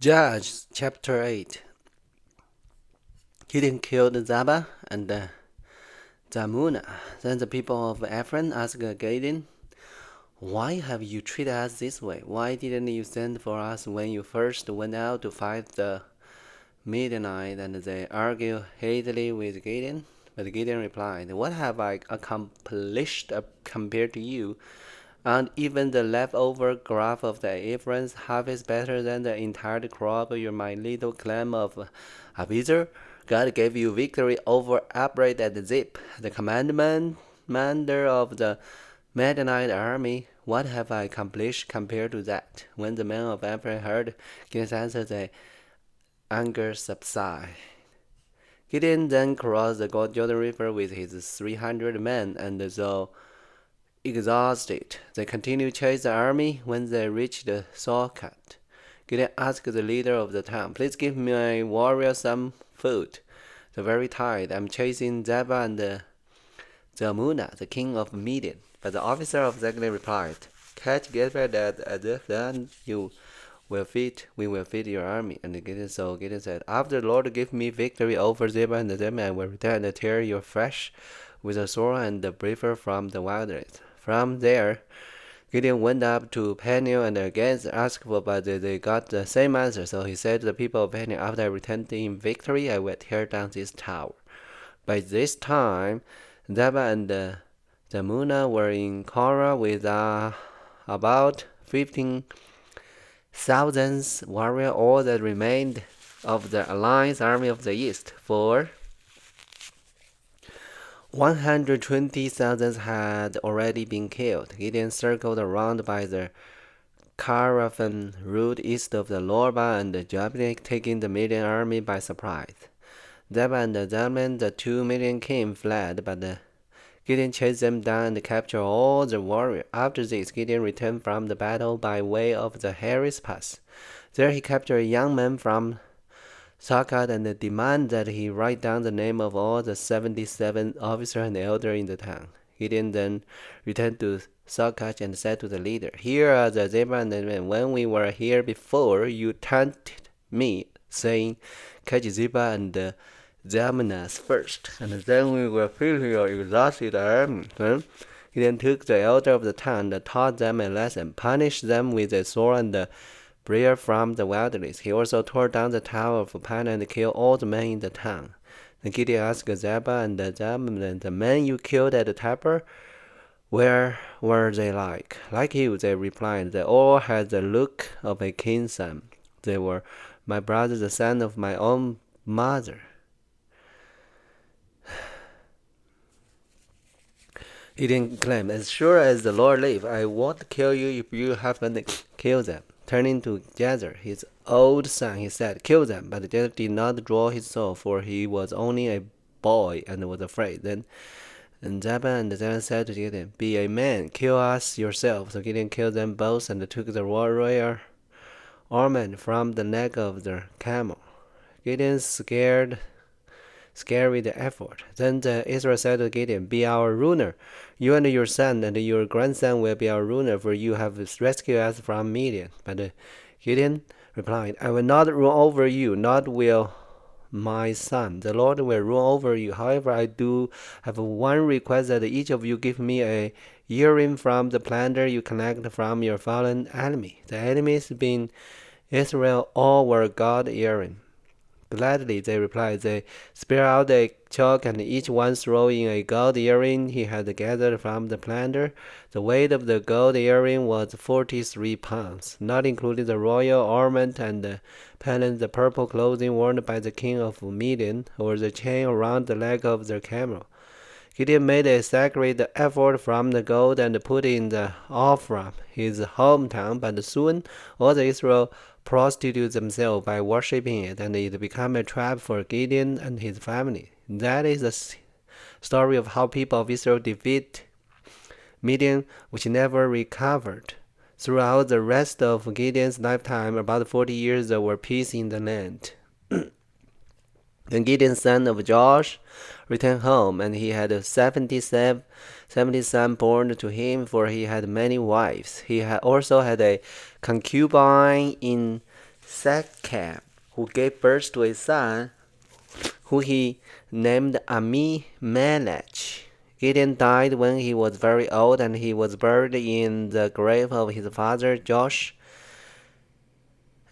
Judges chapter 8. Gideon killed Zebah and Zalmunna. Then the people of Ephraim asked Gideon, "Why have you treated us this way? Why didn't you send for us when you first went out to fight the Midianites?" And they argued heatedly with Gideon. But Gideon replied, "What have I accomplished compared to you? And even the leftover crop of the Ephraim's half is better than the entire crop of my little clan of Abiezer. God gave you victory over Abred and Zip, the commander of the Midianite army. What have I accomplished compared to that?" When the men of Ephraim heard Gideon's answer, their anger subsided. Gideon then crossed the Jordan River with his 300 men, and though exhausted, they continued to chase the army. When they reached the Sokat, Gideon asked the leader of the town, "Please give my warrior some food. They're very tired. I'm chasing Zebah and Zalmunna, the king of Midian." But the officer of Zebulun replied, "Catch Gideon and then we will feed your army." And Gideon said, "After the Lord give me victory over Zebah and Zalmunna, I will return and tear your flesh with a sword and bring from the wilderness." From there, Gideon went up to Peniel and again asked for, but they got the same answer. So he said to the people of Peniel, "After I return in victory, I will tear down this tower." By this time, Zebah and Zalmunna were in Korah with about 15,000 warriors, all that remained of the alliance army of the east. For 120,000 had already been killed. Gideon circled around by the caravan route east of the Lorba and Jephthah, taking the Midian army by surprise. Zebah and Zalmunna, the 2 Midian king, fled, but Gideon chased them down and captured all the warriors. After this, Gideon returned from the battle by way of the Harris Pass. There he captured a young man from Sakat and demanded that he write down the name of all the 77 officers and elders in the town. Gideon then returned to Sakat and said to the leader, "Here are the Zebah and the men. When we were here before, you taunted me, saying, 'Catch Zebah and Zalmunna first, and then we will fill your exhausted army.'" Then Gideon took the elder of the town and taught them a lesson, punished them with a sword and bring from the wilderness. He also tore down the tower of Pan and killed all the men in the town. Then Gideon asked Zebah and Zalmunna, "The men you killed at the Tabor, where were they like?" "Like you," they replied. "They all had the look of a king's son. They were my brother, the son of my own mother." Gideon claimed, "As sure as the Lord lives, I won't kill you if you haven't killed them." Turning to Jezer, his old son, he said, "Kill them." But Jezer did not draw his sword, for he was only a boy and was afraid. Then Zebah and Zalmunna said to Gideon, "Be a man, kill us yourself." So Gideon killed them both and took the warrior ornament from the neck of the camel. Gideon scary the effort. Then Israel said to Gideon, "Be our ruler. You and your son and your grandson will be our ruler, for you have rescued us from Midian." But Gideon replied, "I will not rule over you, not will my son. The Lord will rule over you. However, I do have one request, that each of you give me a earring from the plunder you collect from your fallen enemy." The enemies being Israel all were God earring. "Gladly," they replied. They spread out a chalk, and each one threw in a gold earring he had gathered from the plunder. The weight of the gold earring was 43 pounds, not including the royal ornament and the pendant, the purple clothing worn by the king of Midian, or the chain around the leg of the camel. Gideon made a sacred effort from the gold and put it in the Ophrah, his hometown, but soon all the Israel prostituted themselves by worshipping it, and it became a trap for Gideon and his family. That is the story of how people of Israel defeat Midian, which never recovered. Throughout the rest of Gideon's lifetime, about 40 years, there were peace in the land. Then Gideon, son of Josh, returned home, and he had 70 sons born to him, for he had many wives. He also had a concubine in Shechem, who gave birth to a son, who he named Abimelech. Gideon died when he was very old, and he was buried in the grave of his father Josh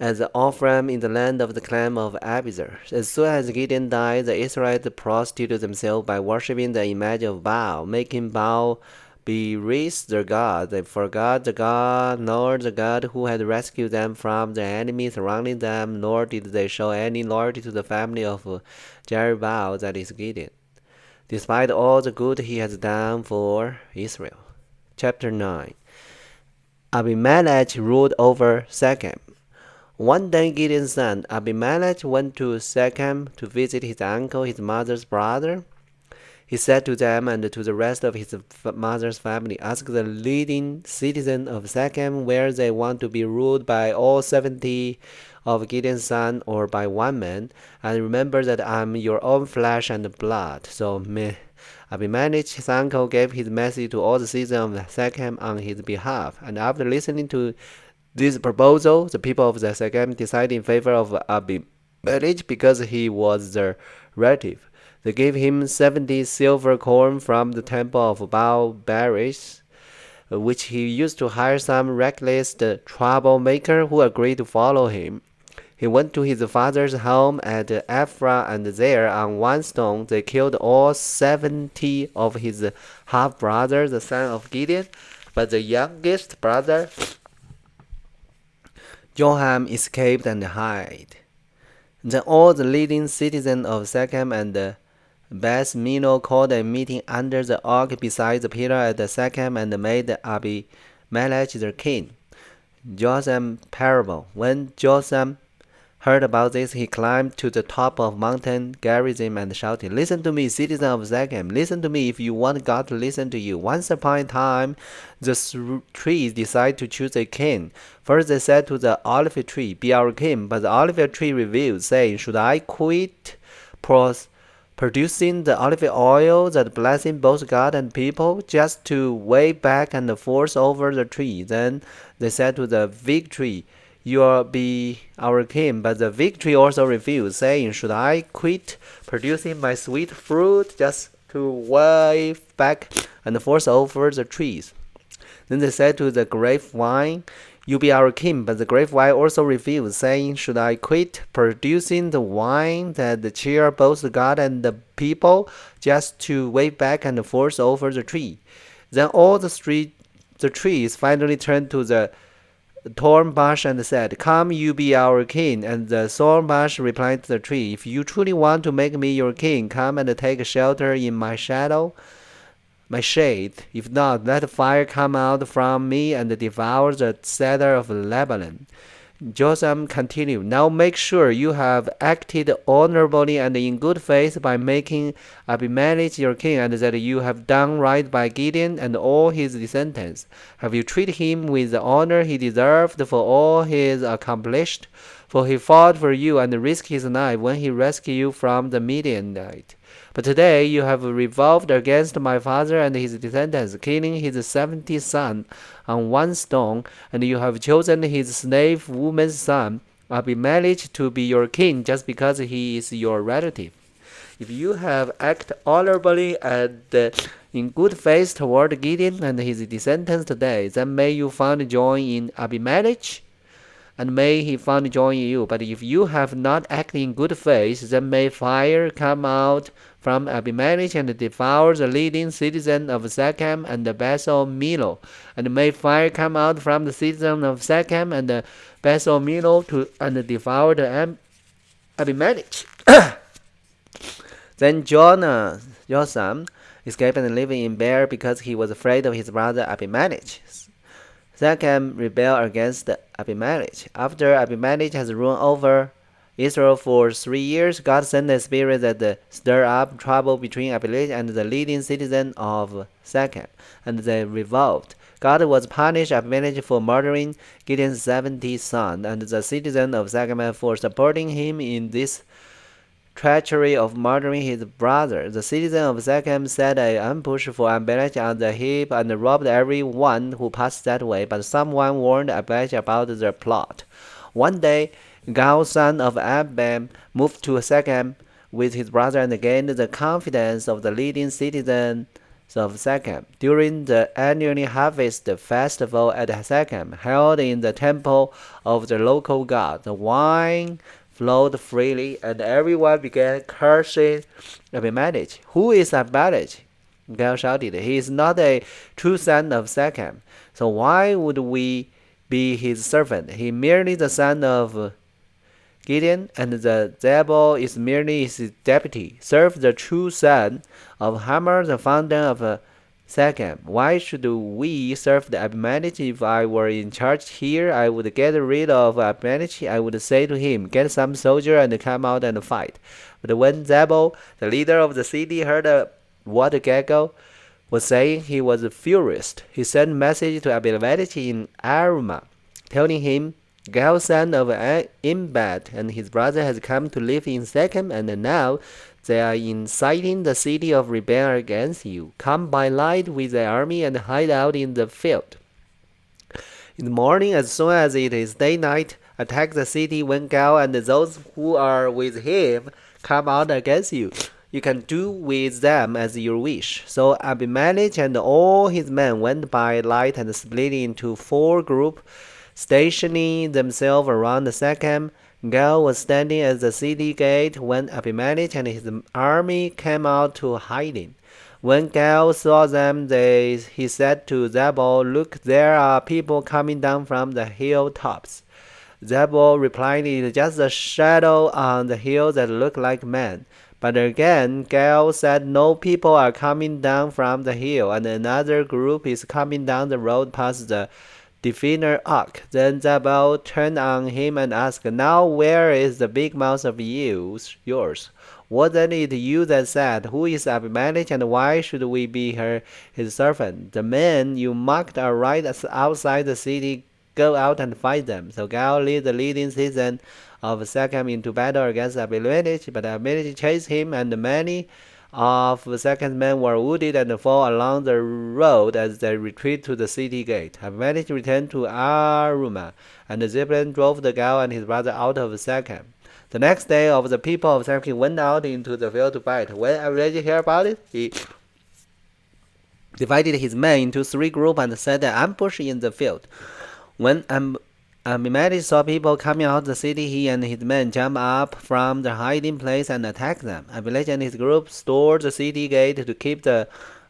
as an offering in the land of the clan of Abiezer. As soon as Gideon died, the Israelites prostituted themselves by worshipping the image of Baal, making Baal Berith their god. They forgot the God, nor the God who had rescued them from the enemy surrounding them, nor did they show any loyalty to the family of Jerubbaal, that is Gideon, despite all the good he has done for Israel. Chapter 9. Abimelech ruled over Shechem. One day Gideon's son Abimelech went to Shechem to visit his uncle, his mother's brother. He said to them and to the rest of his mother's family, "Ask the leading citizen of Shechem where they want to be ruled, by all 70 of Gideon's sons or by one man, and remember that I am your own flesh and blood." So Abimelech's uncle gave his message to all the citizens of Shechem on his behalf, and after listening to this proposal, the people of the Shechem decided in favor of Abimelech because he was their relative. They gave him 70 silver coin from the temple of Baal Berith, which he used to hire some reckless troublemaker who agreed to follow him. He went to his father's home at Ephraim, and there on one stone they killed all 70 of his half-brothers, the son of Gideon. But the youngest brother, Joram, escaped and hid. Then all the leading citizens of Shechem and Beth Milo called a meeting under the oak beside the pillar at Shechem and made Abimelech their king. Jotham parable. When Jotham heard about this, he climbed to the top of Mountain Gerizim and shouted, "Listen to me, citizens of Shechem. Listen to me if you want God to listen to you. Once upon a time, the trees decided to choose a king. First they said to the olive tree, 'Be our king.' But the olive tree refused, saying, 'Should I quit producing the olive oil that blessing both God and people, just to wave back and force over the tree?' Then they said to the fig tree, 'You'll be our king.' But the fig tree also refused, saying, 'Should I quit producing my sweet fruit just to wave back and force over the trees?' Then they said to the grapevine, 'You be our king.' But the grapevine also refused, saying, 'Should I quit producing the wine that cheer both God and the people, just to wave back and force over the tree?' Then all the trees finally turned to the thorn bush and said, 'Come, you be our king.' And the thorn bush replied to the tree, 'If you truly want to make me your king, come and take shelter in my shadow, my shade. If not, let fire come out from me and devour the cedar of Lebanon.' Jotham continued, 'Now make sure you have acted honorably and in good faith by making Abimelech your king, and that you have done right by Gideon and all his descendants. Have you treated him with the honor he deserved for all he has accomplished? For he fought for you and risked his life when he rescued you from the Midianite. But today you have revolted against my father and his descendants, killing his 70th son on one stone, and you have chosen his slave woman's son, Abimelech, to be your king just because he is your relative. If you have acted honorably and in good faith toward Gideon and his descendants today, then may you find joy in Abimelech, and may he find joy in you. But if you have not acted in good faith, then may fire come out from Abimelech and devour the leading citizen of Shechem and Bethel Milo, and may fire come out from the citizen of Shechem and Bethel Milo and devour the Abimelech." Then Jotham escaped and lived in Beer because he was afraid of his brother Abimelech. Shechem rebelled against Abimelech. After Abimelech has ruled over Israel for 3 years, God sent a spirit that stirred up trouble between Abimelech and the leading citizen of Shechem, and they revolted. God was punished Abimelech for murdering Gideon's 70 sons, and the citizen of Shechem for supporting him in this treachery of murdering his brother. The citizen of Shechem set an ambush for Abimelech on the heap and robbed every one who passed that way, but someone warned Abimelech about their plot. One day, Gal, son of Abam, moved to Shechem with his brother and gained the confidence of the leading citizens of Shechem. During the annual harvest festival at Shechem, held in the temple of the local god, the wine flowed freely, and everyone began cursing Abimelech. Who is Abimelech? Gal shouted. He is not a true son of Shechem, so why would we be his servant? He merely the son of Gideon, and the devil is merely his deputy. Serve the true son of Hamor, the founder of Shechem. Why should we serve the Abimelech? If I were in charge here, I would get rid of Abimelech. I would say to him, get some soldier and come out and fight. But when Zebul, the leader of the city, heard what Gaggle was saying, he was furious. He sent a message to Abimelech in Arumah, telling him, Gal, son of Imbad, and his brother has come to live in Shechem, and now they are inciting the city of rebellion against you. Come by night with the army and hide out in the field. In the morning, as soon as it is daylight, attack the city. When Gal and those who are with him come out against you, you can do with them as you wish. So Abimelech and all his men went by night and split into 4 groups, stationing themselves around Shechem. Gal was standing at the city gate when Abimelech and his army came out to hiding. When Gal saw them, he said to Zebul, look, there are people coming down from the hilltops. Zebul replied, it is just a shadow on the hill that look like men. But again, Gal said, no, people are coming down from the hill, and another group is coming down the road past the definer ark. Then Zebul turned on him and asked, now where is the big mouth of yours? Wasn't it you that said, who is Abimelech, and why should we be his servant? The men you mocked are right outside the city. Go out and fight them. So Gal led the leading citizen of Shechem into battle against Abimelech, but Abimelech chased him, and many of Shechem's men were wounded and fell along the road as they retreated to the city gate. Abimelech returned to Arumah, and Zebulun drove the Gal and his brother out of Shechem. The next day, all the people of Shechem went out into the field to fight. When Abimelech heard about it, he divided his men into 3 groups and set an ambush in the field. When Abimelech saw people coming out of the city, he and his men jumped up from their hiding place and attacked them. Abimelech and his group stormed the city gate to keep the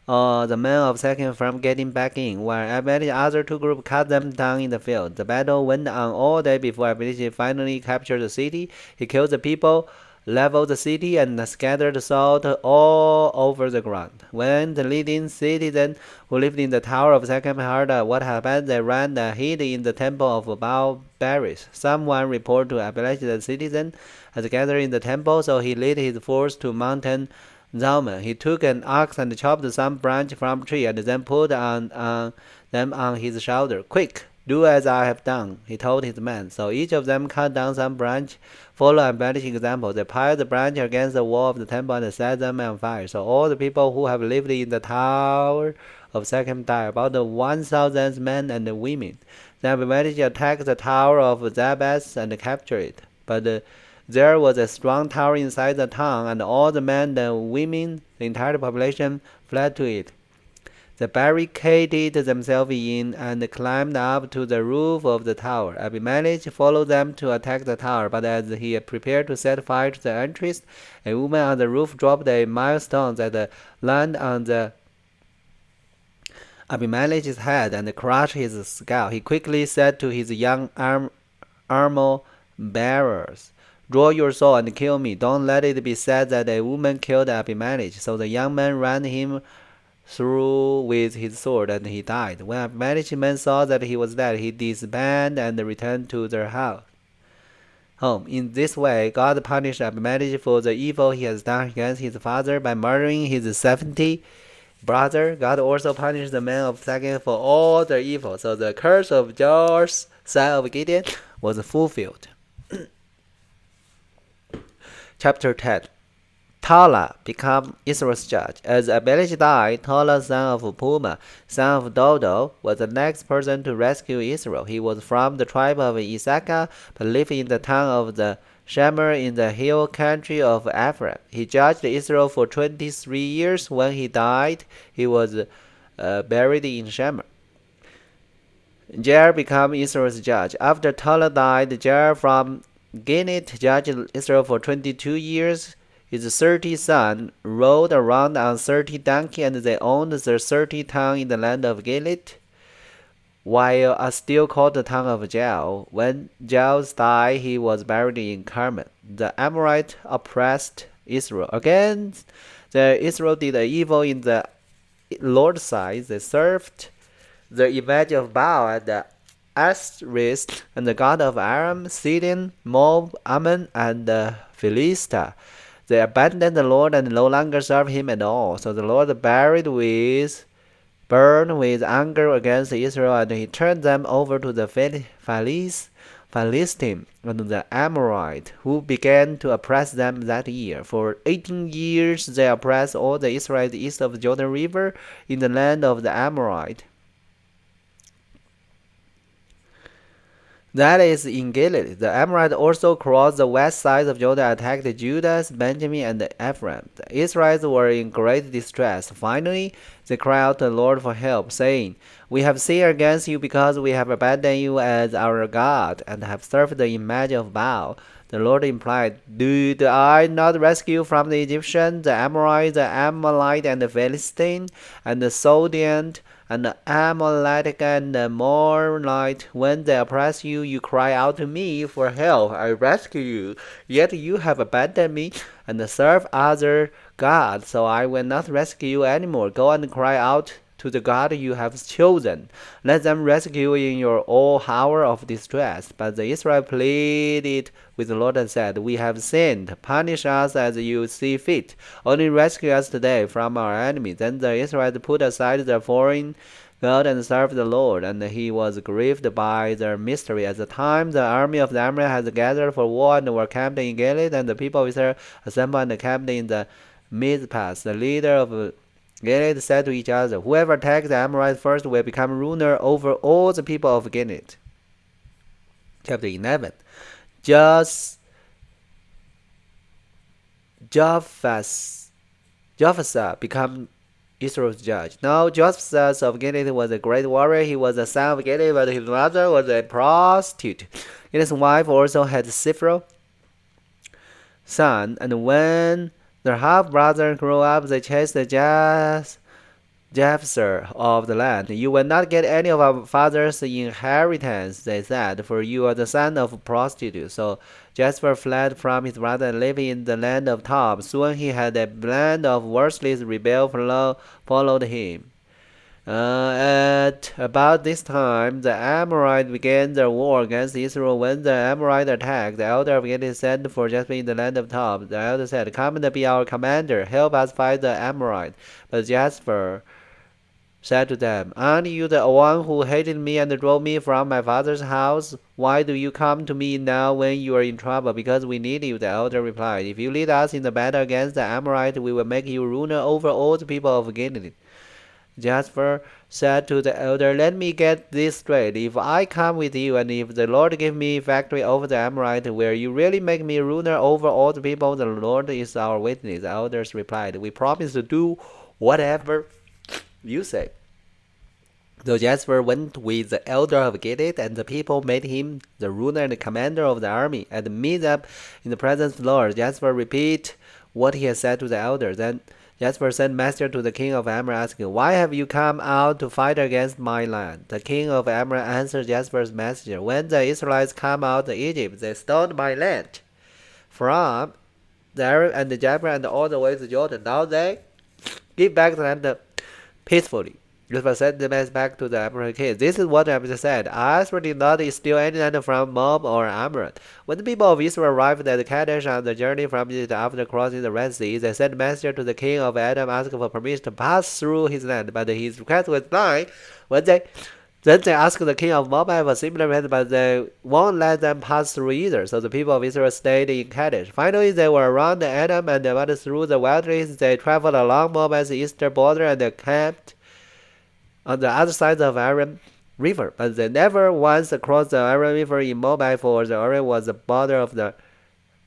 men of Shechem from getting back in, while Abimelech's other 2 groups cut them down in the field. The battle went on all day before Abimelech finally captured the city. He killed the people, leveled the city, and scattered salt all over the ground. When the leading citizen who lived in the tower of Shechem heard what happened, they ran and hid in the temple of Baal-Berith. Someone reported to Abimelech that the citizen had gathered in the temple, so he led his force to mountain Zalman. He took an axe and chopped some branch from a tree, and then put them on his shoulder. Quick, do as I have done, he told his men. So each of them cut down some branch, followed Abimelech's example. They piled the branch against the wall of the temple and set them on fire. So all the people who have lived in the tower of Shechem died, about 1,000 men and women. Then Abimelech attacked the tower of Jabez and captured it. But there was a strong tower inside the town, and all the men and women, the entire population, fled to it. They barricaded themselves in and climbed up to the roof of the tower. Abimelech followed them to attack the tower, but as he prepared to set fire to the entrance, a woman on the roof dropped a milestone that landed on the Abimelech's head and crushed his skull. He quickly said to his young armor bearers, draw your sword and kill me. Don't let it be said that a woman killed Abimelech. So the young man ran him through with his sword, and he died. When Abimelech's men saw that he was dead, he disbanded and returned to their home. In this way, God punished Abimelech for the evil he has done against his father by murdering his 70 brothers. God also punished the men of Shechem for all their evil. So the curse of Joash, son of Gideon, was fulfilled. Chapter 10. Tola became Israel's judge. As Abimelech died, Tola, son of Puma, son of Dodo, was the next person to rescue Israel. He was from the tribe of Issachar, but lived in the town of the Shemer in the hill country of Ephraim. He judged Israel for 23 years. When he died, he was buried in Shemer. Jair became Israel's judge. After Tola died, Jair from Gideon judged Israel for 22 years. His 30 sons rode around on 30 donkeys, and they owned the 30 town in the land of Gilead, while still called the town of Jael. When Jael died, he was buried in Carmel. The Amorites oppressed Israel. Again, Israel did evil in the Lord's sight. They served the image of Baal and the Asterisk, and the god of Aram, Sidon, Moab, Ammon, and Philistia. They abandoned the Lord and no longer served him at all. So the Lord burned with anger against Israel, and he turned them over to the Philistine and the Amorite, who began to oppress them that year. For 18 years they oppressed all the Israelites east of the Jordan River in the land of the Amorite. That is in Gilead. The Amorites also crossed the west side of Jordan and attacked Judah, Benjamin, and Ephraim. The Israelites were in great distress. Finally, they cried out to the Lord for help, saying, "We have sinned against you because we have abandoned you as our God and have served the image of Baal." The Lord replied, "Did I not rescue from the Egyptians, the Amorites, the Amalite, and the Philistine, and the Sidonian, and the Amalek, and the Moabite? When they oppress you, you cry out to me for help. I rescue you. Yet you have abandoned me and serve other gods, so I will not rescue you anymore. Go and cry out to the God you have chosen. Let them rescue you in your own hour of distress." But the Israelites pleaded with the Lord and said, "We have sinned. Punish us as you see fit. Only rescue us today from our enemies." Then the Israelites put aside their foreign God and served the Lord, and he was grieved by their mystery. At the time, the army of the Amorites had gathered for war and were camped in Gilead, and the people of Israel assembled and camped in the Mizpah. The leader of Gilead said to each other, "Whoever attacks the Amorites first will become ruler over all the people of Gilead." Chapter 11. Jephthah became Israel's judge. Now Jephthah of Gilead was a great warrior. He was the son of Gideon, but his mother was a prostitute. His wife also had several sons, and when their half-brother grew up, they chased Jephthah of the land. "You will not get any of our father's inheritance," they said, "for you are the son of a prostitute." So Jephthah fled from his brother and lived in the land of Tob. Soon he had a band of worthless rebels followed him. At about this time, the Amorites began their war against Israel. When the Amorites attacked, the elder of Gideon sent for Jephthah in the land of Tob. The elder said, "Come and be our commander. Help us fight the Amorites." But Jephthah said to them, "Aren't you the one who hated me and drove me from my father's house? Why do you come to me now when you are in trouble? Because we need you," the elder replied. "If you lead us in the battle against the Amorites, we will make you ruler over all the people of Gilead." Jephthah said to the elder, "Let me get this straight. If I come with you, and if the Lord give me victory over the Amorites, will you really make me ruler over all the people? The Lord is our witness." The elders replied, "We promise to do whatever you say." So Jephthah went with the elder of Gilead, and the people made him the ruler and the commander of the army. At the meet-up in the presence of the Lord, Jephthah repeated what he had said to the elders. Then Jephthah sent message to the king of Ammon, asking, "Why have you come out to fight against my land?" The king of Ammon answered Jephthah's messenger, "When the Israelites come out of Egypt, they stole my land from the Arab and the Jabber and all the way to Jordan. Now they give back the land peacefully." Jephthah sent the message back to the Amorite king. "This is what I have said. Israel did not steal any land from Moab or Ammon. When the people of Israel arrived at Kadesh on the journey from Egypt after crossing the Red Sea, they sent a messenger to the king of Edom asking for permission to pass through his land, but his request was denied. When they Then they asked the king of Moab for similar request, but they won't let them pass through either. So the people of Israel stayed in Kadesh. Finally, they were around Edom and went through the wilderness. They traveled along Moab's eastern border and camped on the other side of Aram River. But they never once crossed the Aram River in Moab, for the Aram was the border of the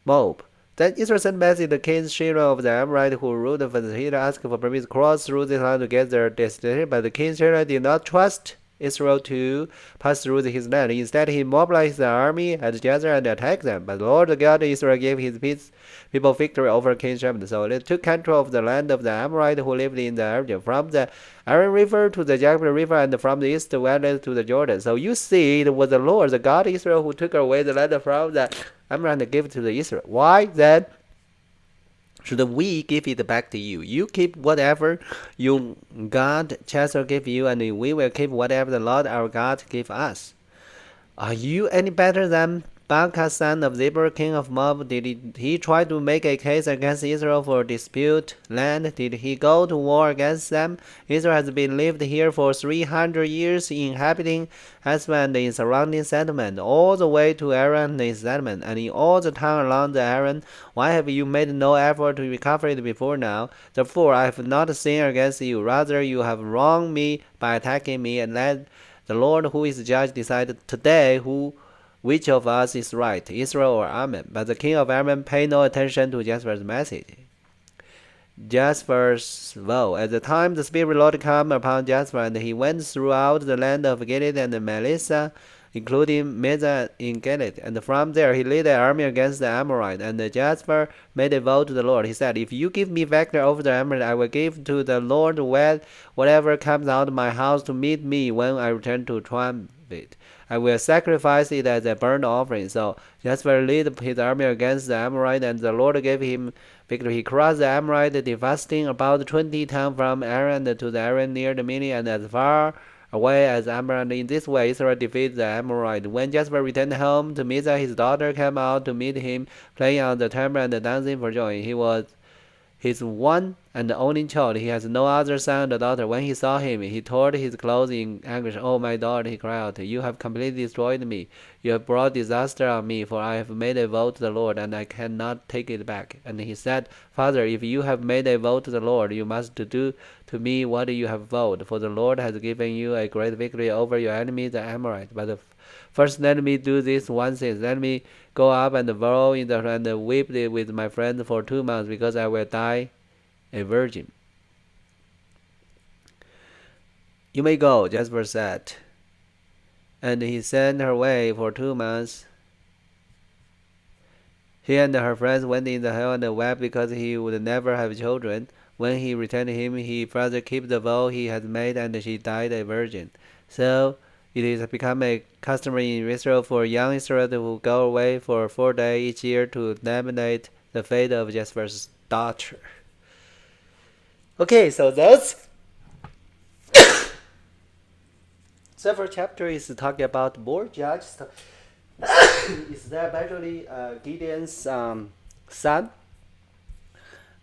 Moab. Then Israel sent message to King Shira of the Amorite who ruled for the Hittite, asked for permission to cross through this land to get their destination. But the King Shira did not trust Israel to pass through his land. Instead, he mobilized the army at Jephthah and attacked them. But the Lord God of Israel gave his people victory over King Jephthah. So they took control of the land of the Amorite who lived in the area, from the Aram River to the Jabbok River, and from the east wetlands to the Jordan. So you see, it was the Lord, the God of Israel, who took away the land from the Amorite and gave it to the Israel. Why then should we give it back to you? You keep whatever your God Jephthah gave you, and we will keep whatever the Lord our God gave us. Are you any better than Balak, son of Zippor, king of Moab? Did he try to make a case against Israel for dispute land? Did he go to war against them? Israel has been lived here for 300 years, inhabiting Heshbon and its surrounding settlement, all the way to Aram and its settlement, and in all the town along the Aram. Why have you made no effort to recover it before now? Therefore I have not sinned against you. Rather, you have wronged me by attacking me, and let the Lord, who is judge, decide today which of us is right, Israel or Ammon. But the king of Ammon paid no attention to Jephthah's message. Jephthah's vow. At the time the Spirit of the Lord came upon Jephthah, and he went throughout the land of Gilead and Manasseh, including Mizah in Gilead. And from there he led an army against the Amorite. And Jephthah made a vow to the Lord. He said, if you give me victory over the Amorite, I will give to the Lord whatever comes out of my house to meet me when I return to Trumpet. I will sacrifice it as a burnt offering. So Jephthah led his army against the Amorite, and the Lord gave him victory. He crossed the Amorite, devastating about 20 towns from Aram to the Aram near the Mini, and as far away as Ammon. In this way, Israel defeated the Amorite. When Jephthah returned home to Mizah, his daughter came out to meet him, playing on the timbre and dancing for joy. He was his one and only child. He has no other son or daughter. When he saw him, he tore his clothes in anguish. Oh, my daughter, he cried out, you have completely destroyed me. You have brought disaster on me, for I have made a vow to the Lord, and I cannot take it back. And he said, Father, if you have made a vow to the Lord, you must do to me what you have vowed, for the Lord has given you a great victory over your enemy, the Amorite. But first let me do this one thing. Let me go up and burrow in the and weep with my friends for 2 months, because I will die a virgin. You may go, Jephthah said. And he sent her away for 2 months. He and her friends went in the hell and wept because he would never have children. When he returned to him, he further kept the vow he had made, and she died a virgin. So it has become a custom in Israel for young Israel to go away for 4 days each year to lamentate the fate of Jephthah's daughter. Okay, so those several chapters is talking about more judges. Is that actually Gideon's son?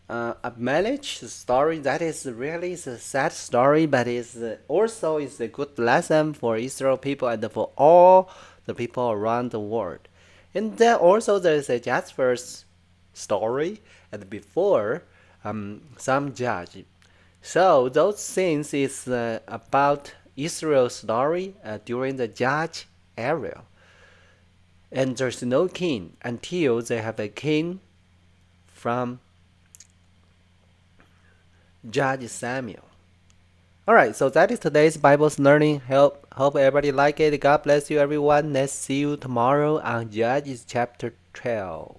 Abimelech's story, that is really a sad story, but it's also is a good lesson for Israel people and for all the people around the world. And then also there is a Jephthah's story, and before some judge. So those things is about Israel's story during the judge era. And there's no king until they have a king from Judge Samuel. Alright, so that is today's Bible's learning. Hope everybody like it. God bless you everyone. Let's see you tomorrow on Judges chapter 12.